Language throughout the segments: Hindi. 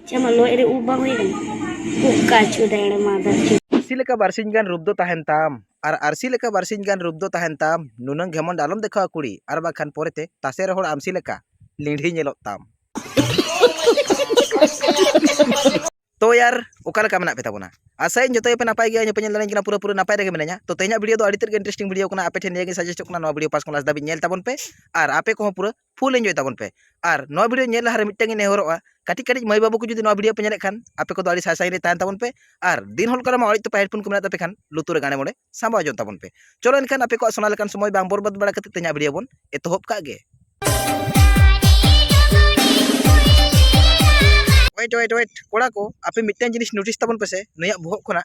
Cuma lo ere ubah huई kan. Buka cuda ere mother. RC लेका बारसिन गान रूप दो ताहेन ताम और आरसी लेका बारसिन गान रूप दो ताहेन ताम नुनंग घेमन डालम देखा कुड़ी और बाखान पोरेते तासे रहोड़ आमसी लेका लीढ़ी नेलोग ताम तो यार ओकाल का मना पे ताबोना आसाइन जतो पे नापाय गया पे नेल लाइन पूरा पूरा नापाय रेगे मेनाया तो तेना वीडियो दो अडितर इंटरेस्टिंग वीडियो कना आपे ठेन ये सजेस्ट कना नो वीडियो पास क्लास दाबी नेल ताबोन पे और आपे को पूरा फुल एंजॉय ताबोन पे और नो वीडियो नेल हर मिटटेंग नेहरोआ काटी काटी मई बाबू को जुदी नो वीडियो पे नेले खान आपे को दो अडी सासाई रे तान ताबोन पे और दिन होल करा मा अड़ी तो पे हेडफोन को मेना तापे खान लुतुर गाने मोड़े सांबा जोन ताबोन पे चलो इनखान आपे को सोना लेकान समय बांग बरबाद बड़ा कते तेना वीडियो बोन एतोहब का गे वेट कोड़ा को आपे मिटन जिनिस नोटिस ताबन पे से नया बोहक खना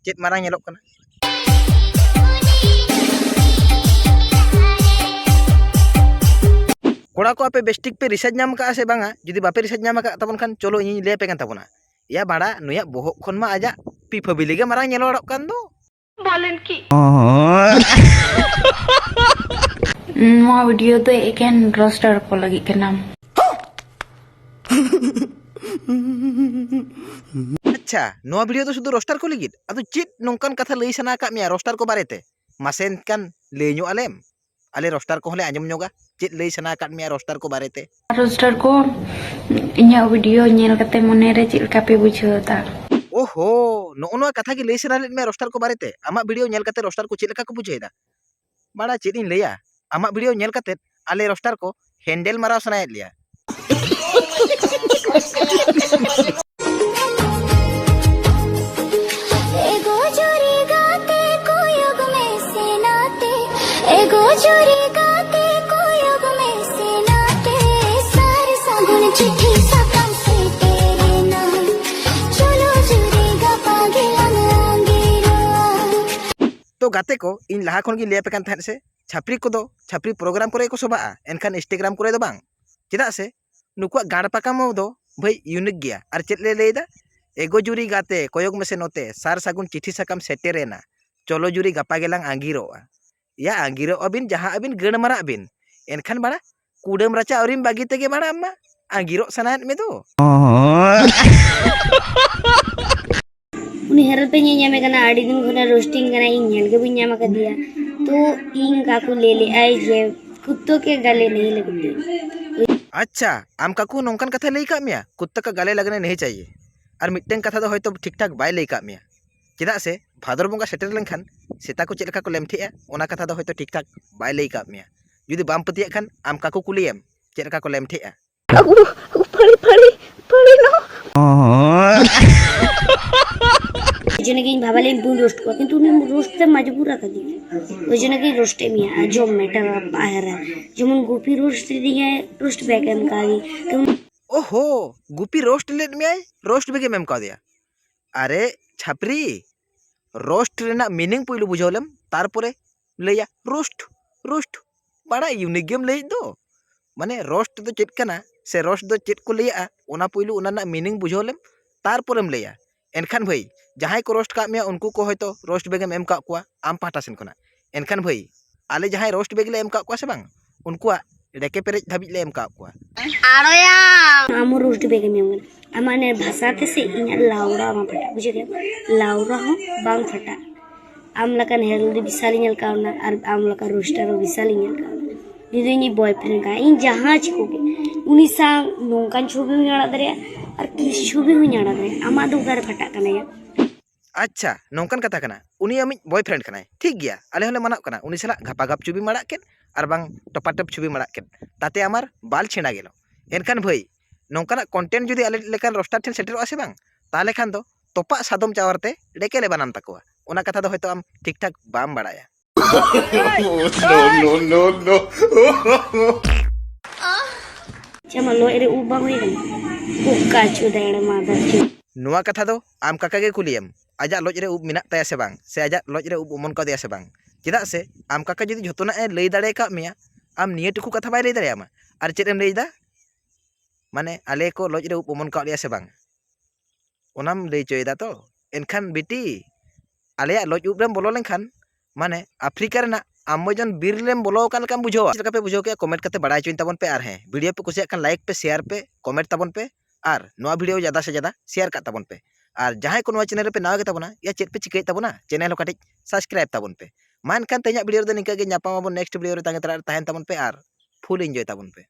चेत मारांग नेलोक कना कोड़ा को आपे बेस्टिक पे रिसर्च नाम का से बांगा जुदी बापे रिसर्च नाम का ताबन खान चलो इन ले पे कान ताबना या बाड़ा नया बोहक खन मा आजा पिफा बिलिगे मारांग नेलोड़क कान दो बोलेन की नवा वीडियो तो एकेन रोस्टर को लगी के नाम अच्छा नवा वीडियो तो शुद्ध रोस्टर को लगी अदु चिट नोंकन कथा लई सना का मिया रोस्टर को बारेते मासेन कान लेñu आलेम आले रोस्टर को हले आंजम ñoga चिट लई सना का मिया रोस्टर को बारेते रोस्टर को इन्या वीडियो नेल कते मने रे चिल का पे बुझता ओहो नो कथा की लई सना ले मिया रोस्टर को बारेते आमा वीडियो नेल कते रोस्टर को चिलका को बुझेदा बाड़ा चिट इन लैया आमा वीडियो नेल कते आले रोस्टर को हैंडल माराव सनायत लिया तो गाते को इन लहा खन गी लेपे कान थान से छापरी को दो छापरी प्रोग्राम करे को सोबा एनखान इंस्टाग्राम करे दो बांग चेदा से नुकुआ गाड़ पाकाम दो भाई यूनिक गया और चेद ले लेदा एगो जुरी गाते कोयोग में से नोते सार सागुन चिठी साकाम सेटेरेना चलो जुरी गपा गेलांग आंगिरोआ या आंगिरो अबिन जहां अबिन गण मारा अबिन एनखान बाड़ा कुडम राचा औरिम बागी तेगे बाड़ा अम्मा आंगिरो सनायत में दो उन्हें हेरल पे ᱧᱮᱧᱟᱢᱮ ᱠᱟᱱᱟ ᱟᱹᱰᱤ ᱫᱤᱱ ᱠᱷᱚᱱᱟᱜ रोस्टिंग ᱠᱟᱱᱟ ᱤᱧ ᱧᱮᱞ ᱜᱮ ᱵᱟᱹᱧ ᱧᱟᱢ ᱟᱠᱟᱫᱮᱭᱟ तो इन काकू ले ले आई जे कुत्तों के गले नहीं लगते अच्छा आम काकू नोंकन कथा लई का मिया कुत्ता का गले लगने नहीं चाहिए और मिट्टन कथा दो होयतो ठीक ठाक बाय लई का मिया चेदा से भादर बंगा सेटर लेनखान सेता को चेलका को लेमठेआ ओना कथा दो होयतो ठीक ठाक बाय लई का मिया जुदी बाम पतिया खान आम काकू कुलियम चेलका को लेमठेआ पड़ी नो जने की भाबाले बुन रोस्ट को किंतु ने रोस्ट से मजबूर कर दी ओ जने की रोस्ट में जो मैटर बाहर है जमन गोपी रोस्ट दिए रोस्ट बैक एम कागी ओहो गुपी रोस्ट लेट में आई रोस्ट बेगे मेम का दिया अरे छापरी रोस्ट रेना मीनिंग पुइलु बुझावलम तारपरे लैया रोस्ट रोस्ट बड़ा यूनिक गेम लई दो माने रोस्ट दो चेत कना से रोस्ट दो चेत को लैया ओना पुइलु ओना ना मीनिंग बुझावलम तारपरेम लैया एनखान भाई जहां को रोस्ट का में उनको को होयतो रोस्ट बेगेम एम का कुआ आम पाटा सेन कोना एनखान भाई आले जहां रोस्ट बेग ले एम का कुआ से बांग उनको डेके पेरेज धाबी ले एम का कुआ आरोया आम रोस्ट बेगे में अमाने भाषा ते से इन लाउरा मा फटा बुझे गया लाउरा हो बांग फटा आम लकन हेल्दी विशाल नेल कावना और आम लका रोस्टर विशाल नेल कावना दीदी बॉयफ्रेंड का इन जहां चिकोगे उनी सा नोंकान छवि हुई दरे और किस छवि हुई दरे आमा दो गार फटा कने अच्छा नौकन कथा कना उनी आमी बॉयफ्रेंड कनाय ठीक गया आले हले माना कना उनी सला घापा घाप छुबी माड़ा केन और बांग टपाटप छुबी माड़ा केन ताते आमार बाल छेना गेलो एनखान भाई नौकना कंटेंट जुदी आले लेकान रोस्टार ठेन सेटेरो आसे बांग ताले खान दो तोपा सादम चावरते डेकेले बनान तकोआ ओना कथा दो होयतो आम ठीक ठाक बाम बाड़ाया नो चमा लो एरे उबा हुई गन उका चुदा एड़े मादर नुआ कथा दो आम काका के कुलियम आजा लॉज रे उब मिना ताया से बांग से आजा लॉज रे उब उमन का दिया से बांग चेदा से आम काका जदि झोतना ए लई दाड़े का मिया आम निये टुकु कथा बाय लई दाड़ेयामा आर चेदम लईदा माने आले को लॉज रे उब उमन का दिया से बांग ओनाम लई चोयदा तो एनखान बिटी आले लॉज उब रेम बोलो लेनखान माने अफ्रीका रेना अमेजन बीर लेम बोलो कान लेकाम बुझावा चेका पे बुझाव के कमेंट करते बड़ाय चोइन ताबन पे आर हैं वीडियो पे कुसिया खान लाइक पे शेयर पे कमेंट ताबन पे और नोआ वीडियो ज़्यादा से ज़्यादा शेयर कर ताबन पे और जहां को नोआ चैनल पे नाव के ताबना या चेत पे चिकाई ताबना चैनल हो काटिज सब्सक्राइब ताबन पे मान खान तेज वीडियो निका गे नेक्स्ट वीडियो रे तांगे तरा तहन ताबन पे और फुल एंजॉय ताबन पे।